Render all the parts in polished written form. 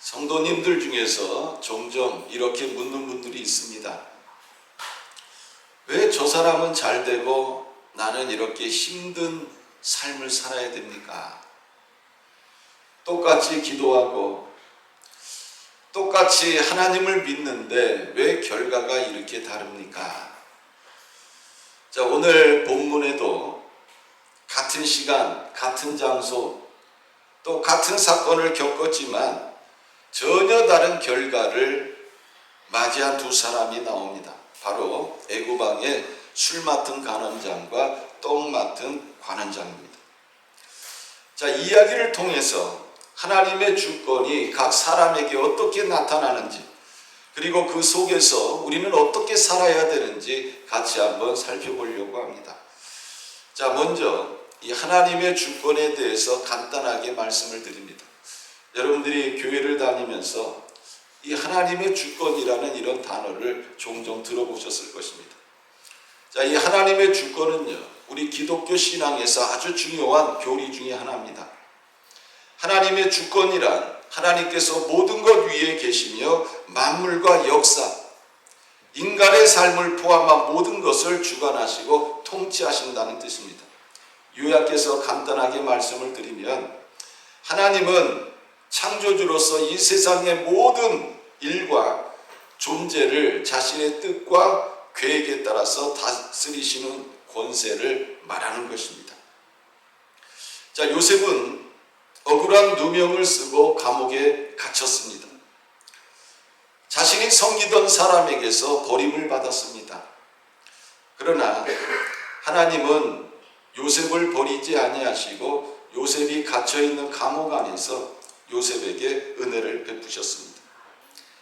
성도님들 중에서 종종 이렇게 묻는 분들이 있습니다. 왜 저 사람은 잘 되고 나는 이렇게 힘든 삶을 살아야 됩니까? 똑같이 기도하고 똑같이 하나님을 믿는데 왜 결과가 이렇게 다릅니까? 자, 오늘 본문에도 같은 시간, 같은 장소, 또 같은 사건을 겪었지만 전혀 다른 결과를 맞이한 두 사람이 나옵니다. 바로 애굽 왕의 술 맡은 간원장과 똥 맡은 관원장입니다. 자, 이 이야기를 통해서 하나님의 주권이 각 사람에게 어떻게 나타나는지, 그리고 그 속에서 우리는 어떻게 살아야 되는지 같이 한번 살펴보려고 합니다. 자, 먼저 이 하나님의 주권에 대해서 간단하게 말씀을 드립니다. 여러분들이 교회를 다니면서 이 하나님의 주권이라는 이런 단어를 종종 들어보셨을 것입니다. 자, 이 하나님의 주권은요, 우리 기독교 신앙에서 아주 중요한 교리 중에 하나입니다. 하나님의 주권이란 하나님께서 모든 것 위에 계시며 만물과 역사, 인간의 삶을 포함한 모든 것을 주관하시고 통치하신다는 뜻입니다. 요약해서 간단하게 말씀을 드리면, 하나님은 창조주로서 이 세상의 모든 일과 존재를 자신의 뜻과 계획에 따라서 다스리시는 권세를 말하는 것입니다. 자, 요셉은 억울한 누명을 쓰고 감옥에 갇혔습니다. 자신이 섬기던 사람에게서 버림을 받았습니다. 그러나 하나님은 요셉을 버리지 아니하시고 요셉이 갇혀있는 감옥 안에서 요셉에게 은혜를 베푸셨습니다.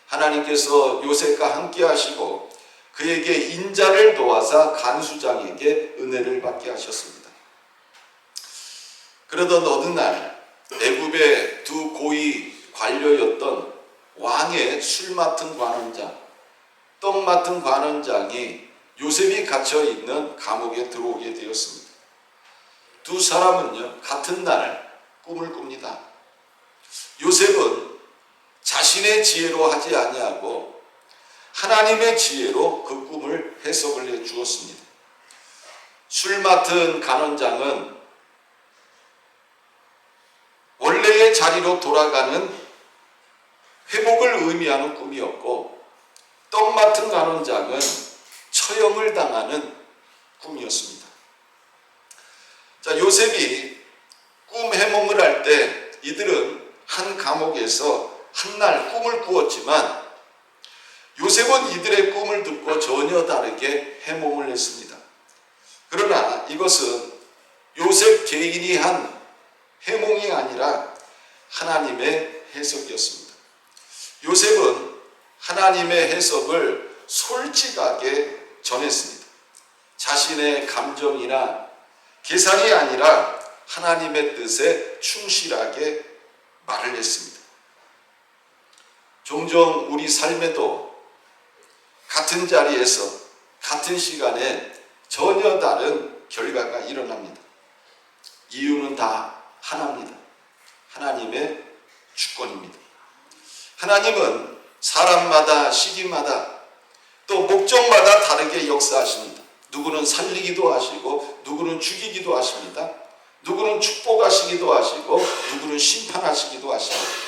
하나님께서 요셉과 함께 하시고 그에게 인자를 도와서 간수장에게 은혜를 받게 하셨습니다. 그러던 어느 날 애굽의 두 고위 관료였던 왕의 술 맡은 관원장, 똥 맡은 관원장이 요셉이 갇혀있는 감옥에 들어오게 되었습니다. 두 사람은요, 같은 날 꿈을 꿉니다. 요셉은 자신의 지혜로 하지 아니하고 하나님의 지혜로 그 꿈을 해석을 해 주었습니다. 술 맡은 간원장은 원래의 자리로 돌아가는 회복을 의미하는 꿈이었고, 똥 맡은 간원장은 처형을 당하는 꿈이었습니다. 자, 요셉이 꿈 해몽을 할 때 이들은 한 감옥에서 한 날 꿈을 꾸었지만 요셉은 이들의 꿈을 듣고 전혀 다르게 해몽을 했습니다. 그러나 이것은 요셉 개인이 한 해몽이 아니라 하나님의 해석이었습니다. 요셉은 하나님의 해석을 솔직하게 전했습니다. 자신의 감정이나 계산이 아니라 하나님의 뜻에 충실하게 말을 했습니다. 종종 우리 삶에도 같은 자리에서 같은 시간에 전혀 다른 결과가 일어납니다. 이유는 다 하나입니다. 하나님의 주권입니다. 하나님은 사람마다 시기마다 또 목적마다 다르게 역사하십니다. 누구는 살리기도 하시고 누구는 죽이기도 하십니다. 누구는 축복하시기도 하시고 누구는 심판하시기도 하십니다.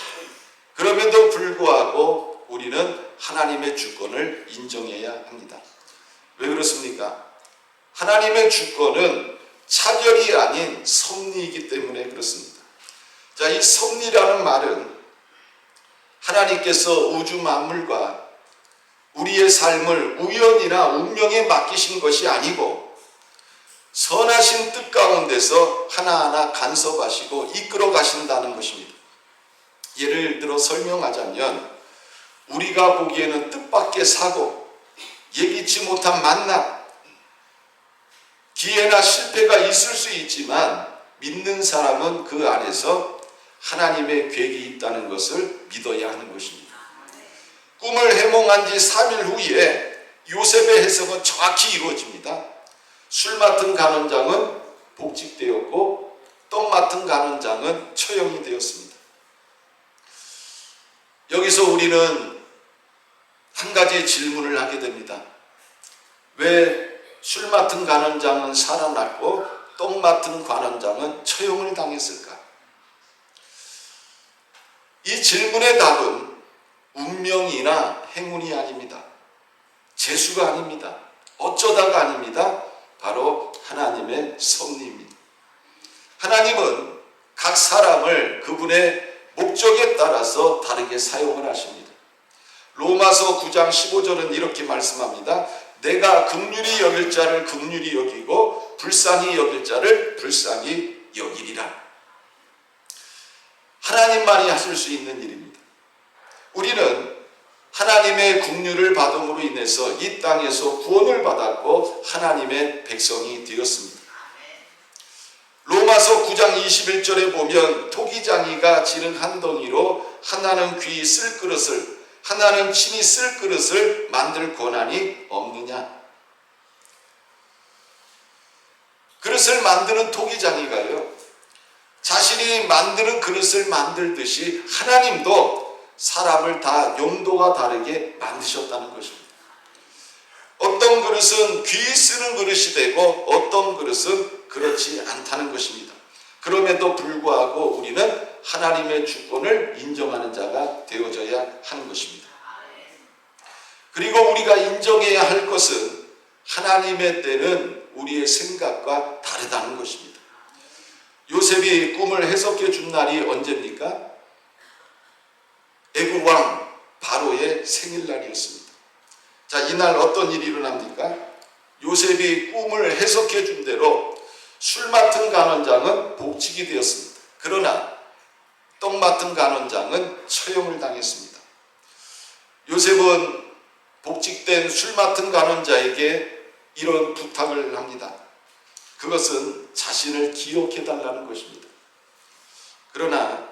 그럼에도 불구하고 우리는 하나님의 주권을 인정해야 합니다. 왜 그렇습니까? 하나님의 주권은 차별이 아닌 섭리이기 때문에 그렇습니다. 자, 이 섭리라는 말은 하나님께서 우주 만물과 우리의 삶을 우연이나 운명에 맡기신 것이 아니고 선하신 뜻 가운데서 하나하나 간섭하시고 이끌어 가신다는 것입니다. 예를 들어 설명하자면, 우리가 보기에는 뜻밖의 사고, 예기치 못한 만남, 기회나 실패가 있을 수 있지만 믿는 사람은 그 안에서 하나님의 계획이 있다는 것을 믿어야 하는 것입니다. 꿈을 해몽한 지 3일 후에 요셉의 해석은 정확히 이루어집니다. 술 맡은 간원장은 복직되었고 똥 맡은 간원장은 처형이 되었습니다. 여기서 우리는 한 가지 질문을 하게 됩니다. 왜 술 맡은 간원장은 살아났고 똥 맡은 간원장은 처형을 당했을까? 이 질문의 답은 운명이나 행운이 아닙니다. 재수가 아닙니다. 어쩌다가 아닙니다. 바로 하나님의 섭리입니다. 하나님은 각 사람을 그분의 목적에 따라서 다르게 사용을 하십니다. 로마서 9장 15절은 이렇게 말씀합니다. 내가 긍휼히 여길 자를 긍휼히 여기고 불쌍히 여길 자를 불쌍히 여기리라. 하나님만이 하실 수 있는 일입니다. 우리는 하나님의 긍휼을 받음으로 인해서 이 땅에서 구원을 받았고 하나님의 백성이 되었습니다. 로마서 9장 21절에 보면 토기장이가 지른 한 덩이로 하나는 귀히 쓸 그릇을 하나는 친히 쓸 그릇을 만들 권한이 없느냐. 그릇을 만드는 토기장이가요, 자신이 만드는 그릇을 만들듯이 하나님도 사람을 다 용도가 다르게 만드셨다는 것입니다. 어떤 그릇은 귀히 쓰는 그릇이 되고 어떤 그릇은 그렇지 않다는 것입니다. 그럼에도 불구하고 우리는 하나님의 주권을 인정하는 자가 되어져야 하는 것입니다. 그리고 우리가 인정해야 할 것은 하나님의 때는 우리의 생각과 다르다는 것입니다. 요셉이 꿈을 해석해 준 날이 언제입니까? 애굽 왕 바로의 생일날이었습니다. 자, 이날 어떤 일이 일어납니까? 요셉이 꿈을 해석해 준 대로 술 맡은 간원장은 복직이 되었습니다. 그러나 똥 맡은 간원장은 처형을 당했습니다. 요셉은 복직된 술 맡은 간원자에게 이런 부탁을 합니다. 그것은 자신을 기억해 달라는 것입니다. 그러나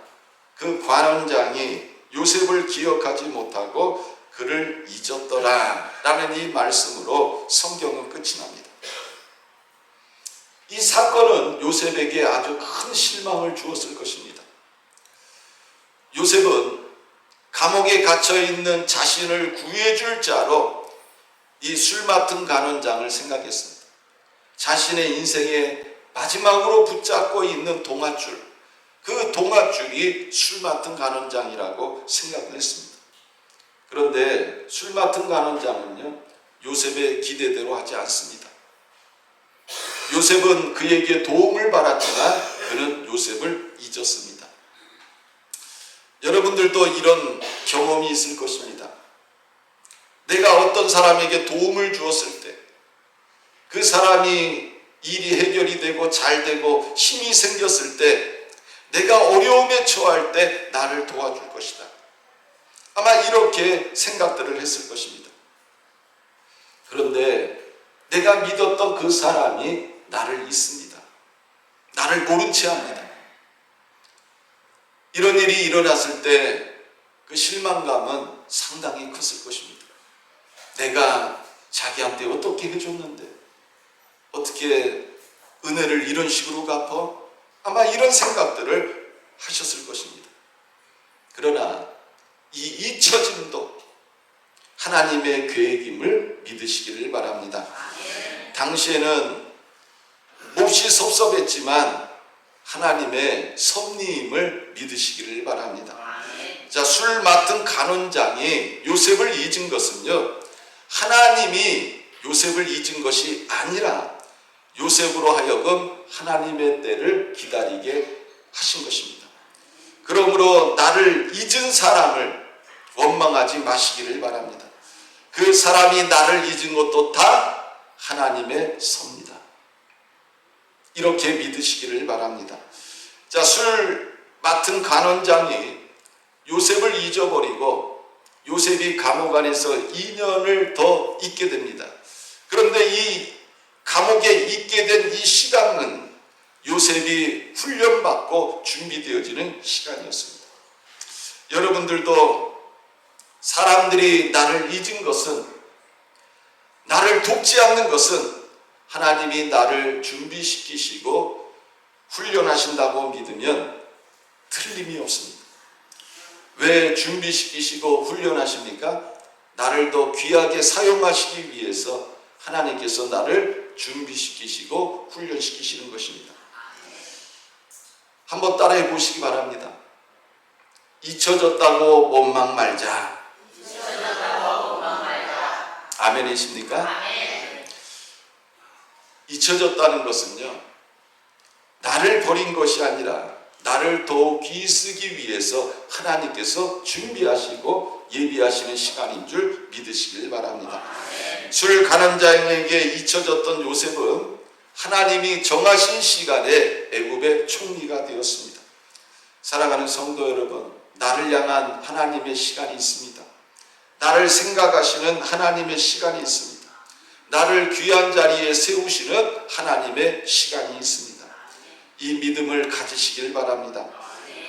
그 관원장이 요셉을 기억하지 못하고 그를 잊었더라 라는 이 말씀으로 성경은 끝이 납니다. 이 사건은 요셉에게 아주 큰 실망을 주었을 것입니다. 요셉은 감옥에 갇혀있는 자신을 구해줄 자로 이 술 맡은 간원장을 생각했습니다. 자신의 인생의 마지막으로 붙잡고 있는 동아줄, 그 동아줄이 술 맡은 간원장이라고 생각을 했습니다. 그런데 술 맡은 간원장은요, 요셉의 기대대로 하지 않습니다. 요셉은 그에게 도움을 받았지만 그는 요셉을 잊었습니다. 여러분들도 이런 경험이 있을 것입니다. 내가 어떤 사람에게 도움을 주었을 때 그 사람이 일이 해결이 되고 잘 되고 힘이 생겼을 때 내가 어려움에 처할 때 나를 도와줄 것이다. 아마 이렇게 생각들을 했을 것입니다. 그런데 내가 믿었던 그 사람이 나를 잊습니다. 나를 모른 채 합니다. 이런 일이 일어났을 때 그 실망감은 상당히 컸을 것입니다. 내가 자기한테 어떻게 해줬는데 어떻게 은혜를 이런 식으로 갚아? 아마 이런 생각들을 하셨을 것입니다. 그러나 이 잊혀짐도 하나님의 계획임을 믿으시기를 바랍니다. 당시에는 몹시 섭섭했지만 하나님의 섭리임을 믿으시기를 바랍니다. 자, 술 맡은 간원장이 요셉을 잊은 것은요, 하나님이 요셉을 잊은 것이 아니라 요셉으로 하여금 하나님의 때를 기다리게 하신 것입니다. 그러므로 나를 잊은 사람을 원망하지 마시기를 바랍니다. 그 사람이 나를 잊은 것도 다 하나님의 섭니다. 이렇게 믿으시기를 바랍니다. 자, 술 맡은 간원장이 요셉을 잊어버리고 요셉이 감옥 안에서 2년을 더 있게 됩니다. 그런데 이 감옥에 있게 된 이 시간은 요셉이 훈련받고 준비되어지는 시간이었습니다. 여러분들도 사람들이 나를 잊은 것은, 나를 돕지 않는 것은 하나님이 나를 준비시키시고 훈련하신다고 믿으면 틀림이 없습니다. 왜 준비시키시고 훈련하십니까? 나를 더 귀하게 사용하시기 위해서 하나님께서 나를 준비시키시고 훈련시키시는 것입니다. 한번 따라해 보시기 바랍니다. 잊혀졌다고 원망 말자. 아멘이십니까? 잊혀졌다는 것은요, 나를 버린 것이 아니라 나를 더욱이 쓰기 위해서 하나님께서 준비하시고 예비하시는 시간인 줄 믿으시길 바랍니다. 술 가난자에게 잊혀졌던 요셉은 하나님이 정하신 시간에 애굽의 총리가 되었습니다. 사랑하는 성도 여러분, 나를 향한 하나님의 시간이 있습니다. 나를 생각하시는 하나님의 시간이 있습니다. 나를 귀한 자리에 세우시는 하나님의 시간이 있습니다. 이 믿음을 가지시길 바랍니다.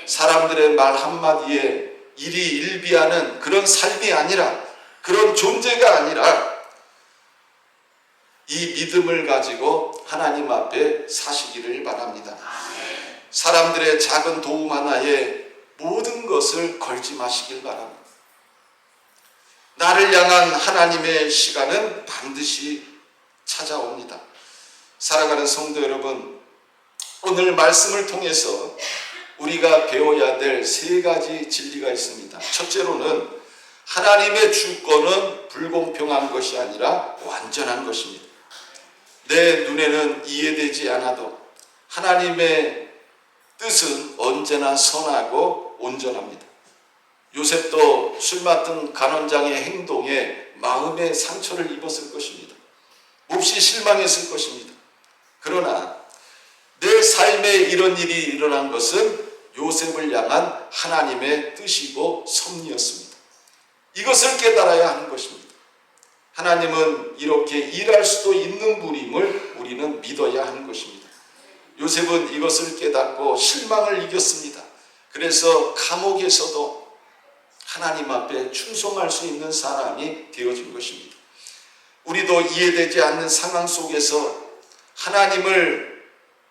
사람들의 말 한마디에 일희일비하는 그런 삶이 아니라, 그런 존재가 아니라 이 믿음을 가지고 하나님 앞에 사시기를 바랍니다. 사람들의 작은 도움 하나에 모든 것을 걸지 마시길 바랍니다. 나를 향한 하나님의 시간은 반드시 찾아옵니다. 사랑하는 성도 여러분, 오늘 말씀을 통해서 우리가 배워야 될 세 가지 진리가 있습니다. 첫째로는 하나님의 주권은 불공평한 것이 아니라 완전한 것입니다. 내 눈에는 이해되지 않아도 하나님의 뜻은 언제나 선하고 온전합니다. 요셉도 술 맡은 간원장의 행동에 마음의 상처를 입었을 것입니다. 몹시 실망했을 것입니다. 그러나 내 삶에 이런 일이 일어난 것은 요셉을 향한 하나님의 뜻이고 섭리였습니다. 이것을 깨달아야 하는 것입니다. 하나님은 이렇게 일할 수도 있는 분임을 우리는 믿어야 하는 것입니다. 요셉은 이것을 깨닫고 실망을 이겼습니다. 그래서 감옥에서도 하나님 앞에 충성할 수 있는 사람이 되어진 것입니다. 우리도 이해되지 않는 상황 속에서 하나님을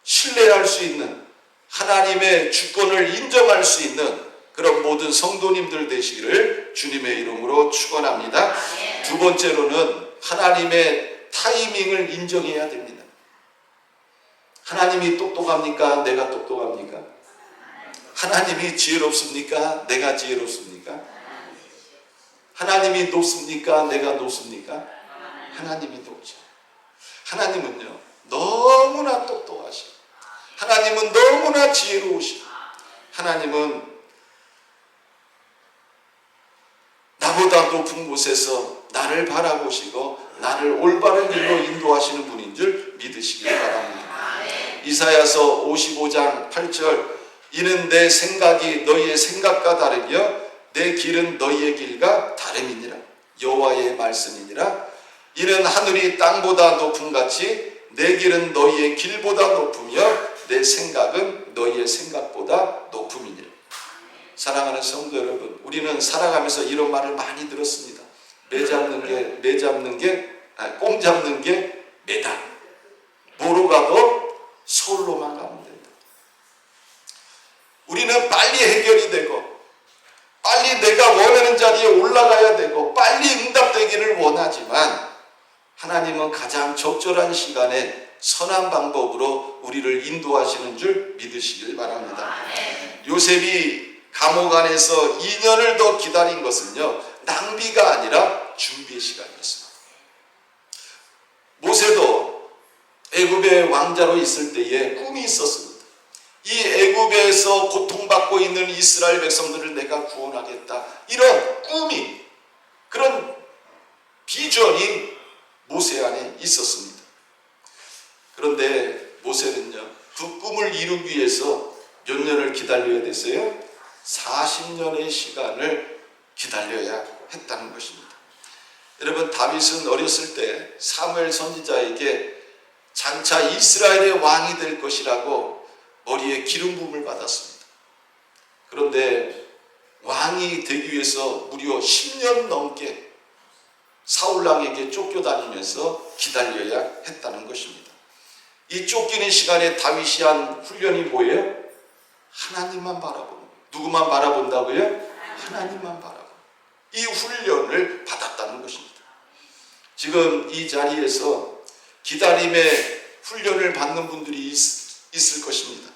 신뢰할 수 있는, 하나님의 주권을 인정할 수 있는 그런 모든 성도님들 되시기를 주님의 이름으로 축원합니다. 두 번째로는 하나님의 타이밍을 인정해야 됩니다. 하나님이 똑똑합니까? 내가 똑똑합니까? 하나님이 지혜롭습니까? 내가 지혜롭습니까? 하나님이 높습니까? 내가 높습니까? 하나님이 높죠. 하나님은요, 너무나 똑똑하시고, 하나님은 너무나 지혜로우시고, 하나님은 나보다 높은 곳에서 나를 바라보시고 나를 올바른 길로 인도하시는 분인 줄 믿으시길 바랍니다. 이사야서 55장 8절, 이는 내 생각이 너희의 생각과 다르며 내 길은 너희의 길과 다름이니라. 여호와의 말씀이니라. 이는 하늘이 땅보다 높음 같이 내 길은 너희의 길보다 높으며 내 생각은 너희의 생각보다 높음이니라. 사랑하는 성도 여러분, 우리는 살아가면서 이런 말을 많이 들었습니다. 꽁 잡는 게 매다. 뭐로 가도 서울로만 가면 된다. 우리는 빨리 해결이 되고, 빨리 내가 원하는 자리에 올라가야 되고, 빨리 응답되기를 원하지만 하나님은 가장 적절한 시간에 선한 방법으로 우리를 인도하시는 줄 믿으시길 바랍니다. 요셉이 감옥 안에서 2년을 더 기다린 것은요, 낭비가 아니라 준비의 시간이었습니다. 모세도 애굽의 왕자로 있을 때에 꿈이 있었습니다. 이 애굽에서 고통받고 있는 이스라엘 백성들을 내가 구원하겠다, 이런 꿈이, 그런 비전이 모세 안에 있었습니다. 그런데 모세는요, 그 꿈을 이루기 위해서 몇 년을 기다려야 됐어요? 40년의 시간을 기다려야 했다는 것입니다. 여러분, 다윗은 어렸을 때 사무엘 선지자에게 장차 이스라엘의 왕이 될 것이라고 머리에 기름 부음을 받았습니다. 그런데 왕이 되기 위해서 무려 10년 넘게 사울왕에게 쫓겨다니면서 기다려야 했다는 것입니다. 이 쫓기는 시간에 다윗이 한 훈련이 뭐예요? 하나님만 바라보는 거예요. 누구만 바라본다고요? 하나님만 바라고 이 훈련을 받았다는 것입니다. 지금 이 자리에서 기다림의 훈련을 받는 분들이 있을 것입니다.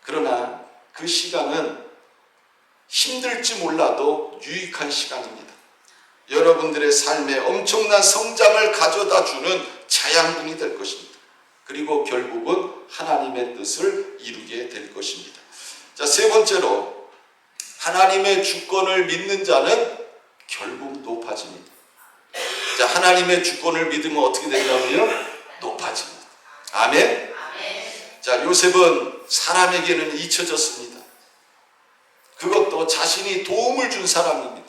그러나 그 시간은 힘들지 몰라도 유익한 시간입니다. 여러분들의 삶에 엄청난 성장을 가져다 주는 자양분이 될 것입니다. 그리고 결국은 하나님의 뜻을 이루게 될 것입니다. 자, 세 번째로 하나님의 주권을 믿는 자는 결국 높아집니다. 자, 하나님의 주권을 믿으면 어떻게 되냐고요? 높아집니다. 아멘? 자, 요셉은 사람에게는 잊혀졌습니다. 그것도 자신이 도움을 준 사람입니다.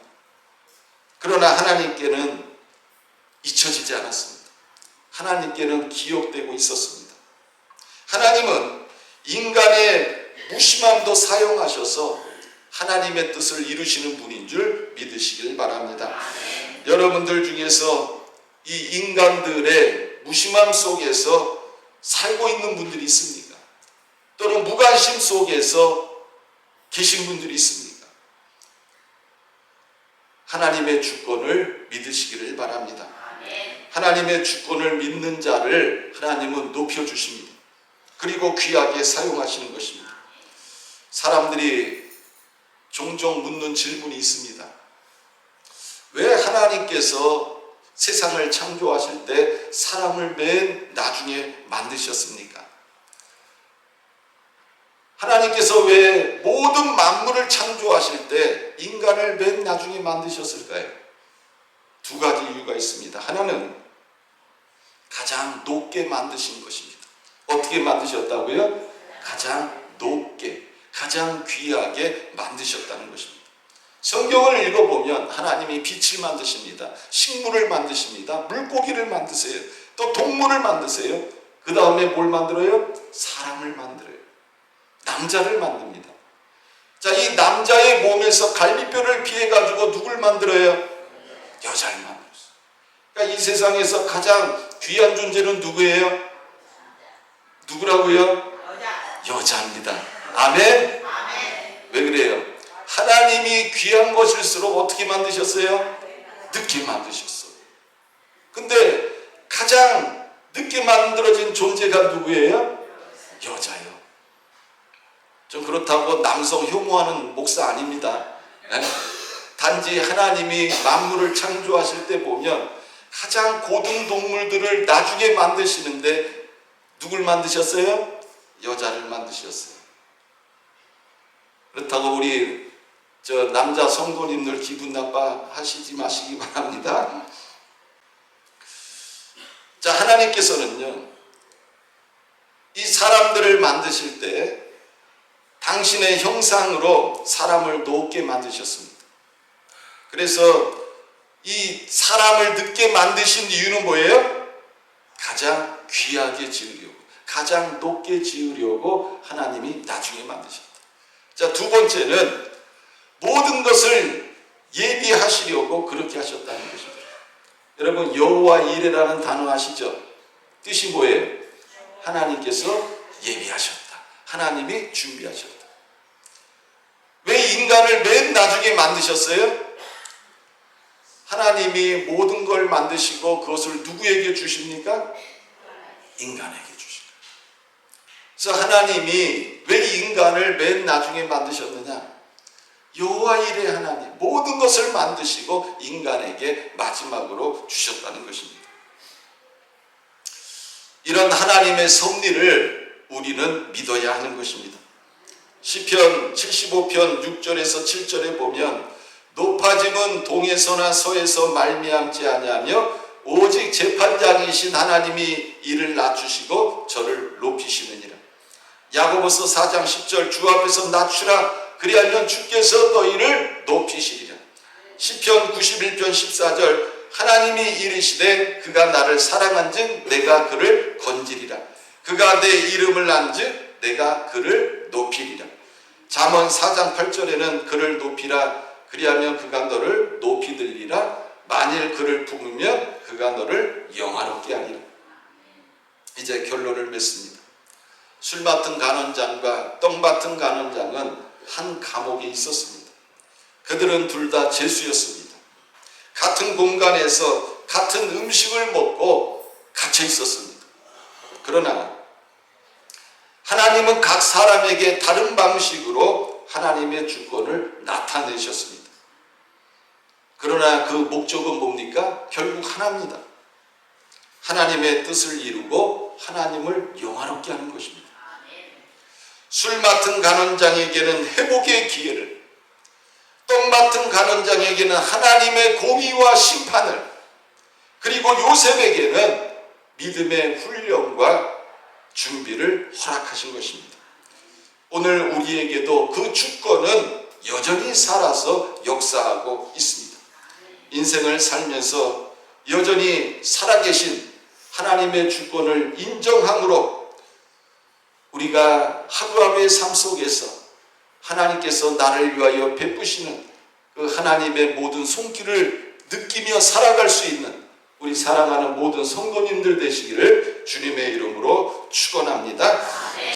그러나 하나님께는 잊혀지지 않았습니다. 하나님께는 기억되고 있었습니다. 하나님은 인간의 무심함도 사용하셔서 하나님의 뜻을 이루시는 분인 줄 믿으시길 바랍니다. 여러분들 중에서 이 인간들의 무심함 속에서 살고 있는 분들이 있습니까? 또는 무관심 속에서 계신 분들이 있습니까? 하나님의 주권을 믿으시기를 바랍니다. 하나님의 주권을 믿는 자를 하나님은 높여주십니다. 그리고 귀하게 사용하시는 것입니다. 사람들이 종종 묻는 질문이 있습니다. 왜 하나님께서 세상을 창조하실 때 사람을 맨 나중에 만드셨습니까? 하나님께서 왜 모든 만물을 창조하실 때 인간을 맨 나중에 만드셨을까요? 두 가지 이유가 있습니다. 하나는 가장 높게 만드신 것입니다. 어떻게 만드셨다고요? 가장 높게, 가장 귀하게 만드셨다는 것입니다. 성경을 읽어보면 하나님이 빛을 만드십니다. 식물을 만드십니다. 물고기를 만드세요. 또 동물을 만드세요. 그 다음에 뭘 만들어요? 사람을 만들어요. 남자를 만듭니다. 자, 이 남자의 몸에서 갈비뼈를 피해가지고 누굴 만들어요? 여자를 만들었어요. 그러니까 이 세상에서 가장 귀한 존재는 누구예요? 누구라고요? 여자입니다. 아멘? 왜 그래요? 하나님이 귀한 것일수록 어떻게 만드셨어요? 늦게 만드셨어요. 근데 가장 늦게 만들어진 존재가 누구예요? 여자요. 좀 그렇다고 남성 혐오하는 목사 아닙니다. 단지 하나님이 만물을 창조하실 때 보면 가장 고등 동물들을 나중에 만드시는데 누굴 만드셨어요? 여자를 만드셨어요. 그렇다고 우리 남자 성도님들 기분 나빠하시지 마시기 바랍니다. 자, 하나님께서는요, 이 사람들을 만드실 때 당신의 형상으로 사람을 높게 만드셨습니다. 그래서 이 사람을 늦게 만드신 이유는 뭐예요? 가장 귀하게 지으려고, 가장 높게 지으려고 하나님이 나중에 만드셨다. 자, 두 번째는 모든 것을 예비하시려고 그렇게 하셨다는 것입니다. 여러분, 여호와 이레라는 단어 아시죠? 뜻이 뭐예요? 하나님께서 예비하셨다. 하나님이 준비하셨다. 왜 인간을 맨 나중에 만드셨어요? 하나님이 모든 걸 만드시고 그것을 누구에게 주십니까? 인간에게 주십니다. 그래서 하나님이 왜 인간을 맨 나중에 만드셨느냐? 여호와 이레 하나님, 모든 것을 만드시고 인간에게 마지막으로 주셨다는 것입니다. 이런 하나님의 섭리를 우리는 믿어야 하는 것입니다. 시편 75편 6절에서 7절에 보면 높아짐은 동에서나 서에서 말미암지 아니하며 오직 재판장이신 하나님이 이를 낮추시고 저를 높이시느니라. 야고보서 4장 10절 주 앞에서 낮추라 그리하면 주께서 너희를 높이시리라. 시편 91편 14절 하나님이 이르시되 그가 나를 사랑한즉 내가 그를 건지리라. 그가 내 이름을 안즉 내가 그를 높이리라. 잠언 4장 8절에는 그를 높이라 그리하면 그가 너를 높이 들리라. 만일 그를 품으면 그가 너를 영화롭게 하리라. 이제 결론을 맺습니다. 술 맡은 간원장과 떡 맡은 간원장은 한 감옥에 있었습니다. 그들은 둘 다 죄수였습니다. 같은 공간에서 같은 음식을 먹고 갇혀 있었습니다. 그러나 하나님은 각 사람에게 다른 방식으로 하나님의 주권을 나타내셨습니다. 그러나 그 목적은 뭡니까? 결국 하나입니다. 하나님의 뜻을 이루고 하나님을 영화롭게 하는 것입니다. 술 맡은 간원장에게는 회복의 기회를, 떡 맡은 간원장에게는 하나님의 공의와 심판을, 그리고 요셉에게는 믿음의 훈련과 준비를 허락하신 것입니다. 오늘 우리에게도 그 주권은 여전히 살아서 역사하고 있습니다. 인생을 살면서 여전히 살아계신 하나님의 주권을 인정함으로 우리가 하루하루의 삶 속에서 하나님께서 나를 위하여 베푸시는 그 하나님의 모든 손길을 느끼며 살아갈 수 있는 우리 사랑하는 모든 성도님들 되시기를 주님의